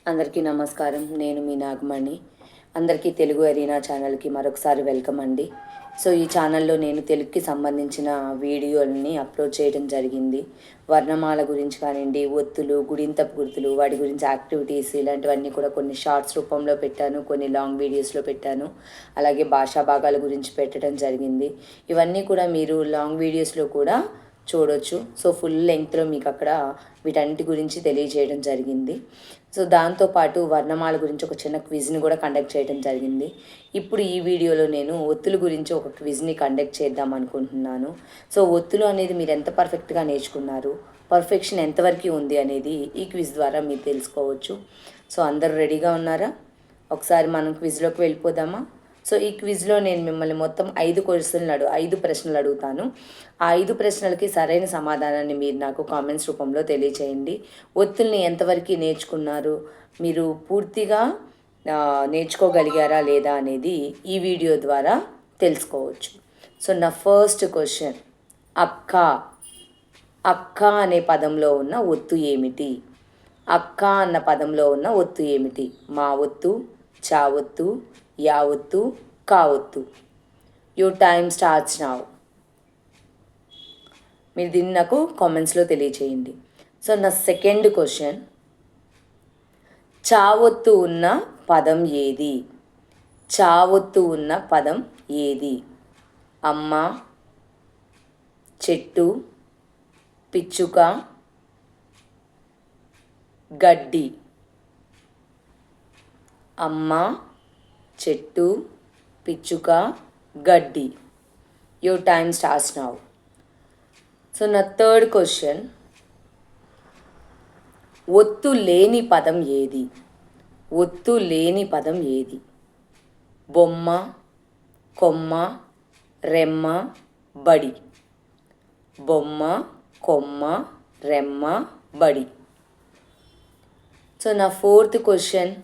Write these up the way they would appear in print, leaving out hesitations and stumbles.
అందరికీ నమస్కారం. నేను మీ నాగమణి. అందరికీ తెలుగు అరీనా ఛానల్కి మరొకసారి వెల్కమ్ అండి. సో ఈ ఛానల్లో నేను తెలుగుకి సంబంధించిన వీడియోలని అప్లోడ్ చేయడం జరిగింది. వర్ణమాల గురించి కానివ్వండి, ఒత్తులు, గుడింతపు గుర్తులు, వాటి గురించి యాక్టివిటీస్ ఇలాంటివన్నీ కూడా కొన్ని షార్ట్స్ రూపంలో పెట్టాను, కొన్ని లాంగ్ వీడియోస్లో పెట్టాను. అలాగే భాషా భాగాల గురించి పెట్టడం జరిగింది. ఇవన్నీ కూడా మీరు లాంగ్ వీడియోస్లో కూడా చూడొచ్చు. సో ఫుల్ లెంగ్త్లో మీకు అక్కడ వీటన్నిటి గురించి తెలియజేయడం జరిగింది. సో దాంతోపాటు వర్ణమాల గురించి ఒక చిన్న క్విజ్ని కూడా కండక్ట్ చేయడం జరిగింది. ఇప్పుడు ఈ వీడియోలో నేను ఒత్తుల గురించి ఒక క్విజ్ని కండక్ట్ చేద్దాం అనుకుంటున్నాను. సో ఒత్తులు అనేది మీరు ఎంత పర్ఫెక్ట్గా నేర్చుకున్నారు, పర్ఫెక్షన్ ఎంతవరకు ఉంది అనేది ఈ క్విజ్ ద్వారా మీరు తెలుసుకోవచ్చు. సో అందరూ రెడీగా ఉన్నారా? ఒకసారి మనం క్విజ్లోకి వెళ్ళిపోదామా? సో ఈ క్విజ్లో నేను మిమ్మల్ని మొత్తం 5 ప్రశ్నలు అడుగుతాను. ఆ 5 ప్రశ్నలకి సరైన సమాధానాన్ని మీరు నాకు కామెంట్స్ రూపంలో తెలియచేయండి. ఒత్తుల్ని ఎంతవరకు నేర్చుకున్నారు, మీరు పూర్తిగా నేర్చుకోగలిగారా లేదా అనేది ఈ వీడియో ద్వారా తెలుసుకోవచ్చు. సో నా ఫస్ట్ క్వశ్చన్, అక్క. అక్క అనే పదంలో ఉన్న ఒత్తు ఏమిటి? అక్క అన్న పదంలో ఉన్న ఒత్తు ఏమిటి? మా ఒత్తు, చా ఒత్తు, యా ఒత్తు, కా ఒత్తు. Your time starts now. మీరు దీన్ని నాకు కామెంట్స్లో తెలియచేయండి. సో నా సెకండ్ క్వశ్చన్, చా ఒత్తు ఉన్న పదం ఏది? చా ఒత్తు ఉన్న పదం ఏది? అమ్మ, చెట్టు, పిచ్చుక, గడ్డి. అమ్మ, చెట్టు, పిచ్చుక, గడ్డి. Your time starts now. So నా థర్డ్ క్వశ్చన్, ఒత్తు లేని పదం ఏది? ఒత్తు లేని పదం ఏది? బొమ్మ, కొమ్మ, రెమ్మ, బడి. బొమ్మ, కొమ్మ, రెమ్మ, బడి. సో నా ఫోర్త్ క్వశ్చన్,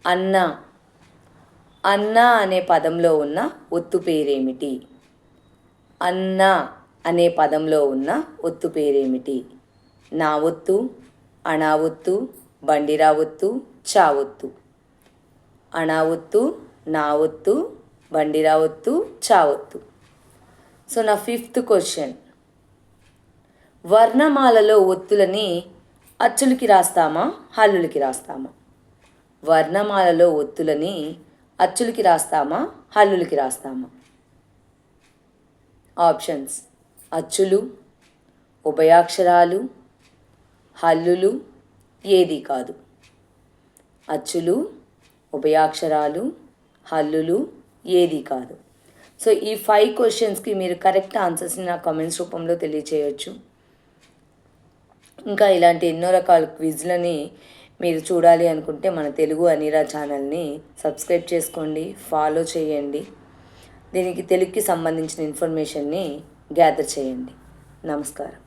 అన్న. అన్న అనే పదంలో ఉన్న ఒత్తు పేరేమిటి? అన్న అనే పదంలో ఉన్న ఒత్తు పేరేమిటి? నా ఒత్తు, అణా ఒత్తు, బండిరా ఒత్తు, చా ఒత్తు. అణా ఒత్తు, నా ఒత్తు, బండిరా ఒత్తు, చా ఒత్తు. సో నా ఫిఫ్త్ క్వశ్చన్, వర్ణమాలలో ఒత్తులని అచ్చులకి రాస్తామా, హల్లులకి రాస్తామా? వర్ణమాలలో ఒత్తులని అచ్చులకి రాస్తామా, హల్లులకి రాస్తామా? ఆప్షన్స్: అచ్చులు, ఉభయాక్షరాలు, హల్లులు, ఏది కాదు. అచ్చులు, ఉభయాక్షరాలు, హల్లులు, ఏది కాదు. సో ఈ 5 క్వశ్చన్స్కి మీరు కరెక్ట్ ఆన్సర్స్ని నా కామెంట్స్ రూపంలో తెలియచేయవచ్చు. ఇంకా ఇలాంటి ఎన్నో రకాల క్విజ్లని మీరు చూడాలి అనుకుంటే మన తెలుగు అరీనా ఛానల్ని సబ్స్క్రైబ్ చేసుకోండి, ఫాలో చేయండి. దీనికి తెలుగుకి సంబంధించిన ఇన్ఫర్మేషన్ని గ్యాదర్ చేయండి. నమస్కారం.